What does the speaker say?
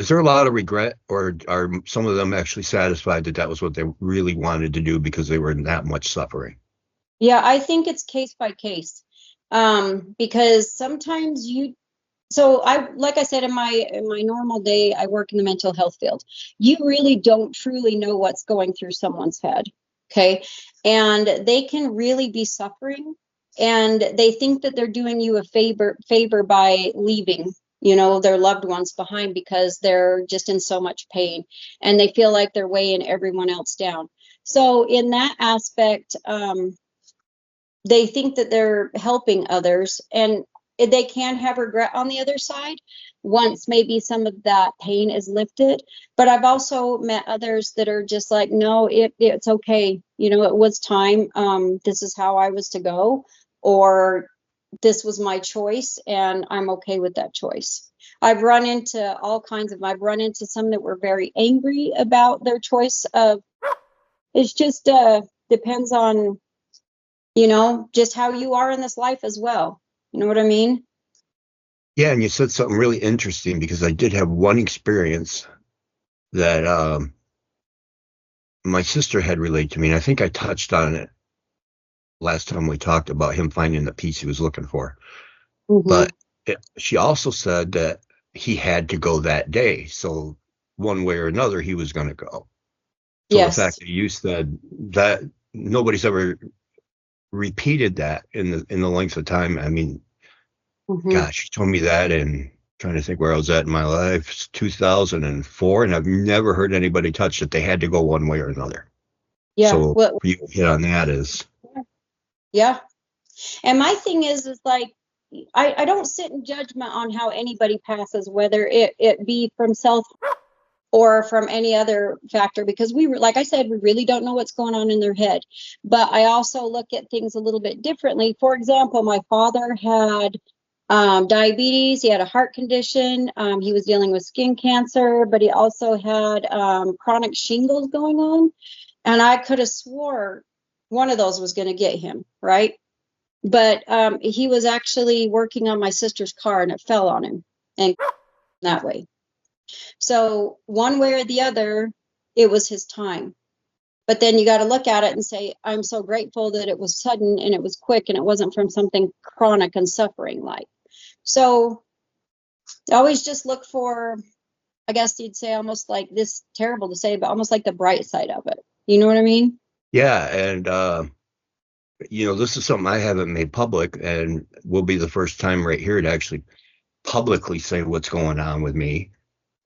Is there a lot of regret, or are some of them actually satisfied that that was what they really wanted to do because they were in that much suffering? Yeah, I think it's case by case. Because sometimes so like I said, in my normal day, I work in the mental health field. You really don't truly know what's going through someone's head. Okay. And they can really be suffering, and they think that they're doing you a favor by leaving, their loved ones behind, because they're just in so much pain, and they feel like they're weighing everyone else down. So in that aspect, they think that they're helping others, and they can have regret on the other side once maybe some of that pain is lifted. But I've also met others that are just like, no, it's okay. It was time. This is how I was to go, or this was my choice, and I'm okay with that choice. I've run into some that were very angry about their choice of, it's just depends on, just how you are in this life as well. You know what I mean? Yeah, and you said something really interesting, because I did have one experience that my sister had relayed to me, and I think I touched on it last time we talked about him finding the peace he was looking for. Mm-hmm. But she also said that he had to go that day, so one way or another he was going to go. So Yes. the fact that you said that nobody's ever repeated that in the length of time, I mean, gosh, you told me that, and trying to think where I was at in my life. It's 2004, and I've never heard anybody touch that they had to go one way or another. Yeah. So Well, you hit on that is. yeah. And my thing is like, I don't sit in judgment on how anybody passes, whether it be from self or from any other factor, because like I said, we really don't know what's going on in their head. But I also look at things a little bit differently. For example, my father had diabetes. He had a heart condition. He was dealing with skin cancer, but he also had chronic shingles going on. And I could have swore one of those was going to get him, right? But he was actually working on my sister's car, and it fell on him, and that way. So one way or the other, it was his time. But then you got to look at it and say, I'm so grateful that it was sudden and it was quick, and it wasn't from something chronic and suffering like. So always just look for, I guess you'd say, almost like, this terrible to say, but almost like the bright side of it. You know what I mean? Yeah, and this is something I haven't made public, and will be the first time right here to actually publicly say what's going on with me.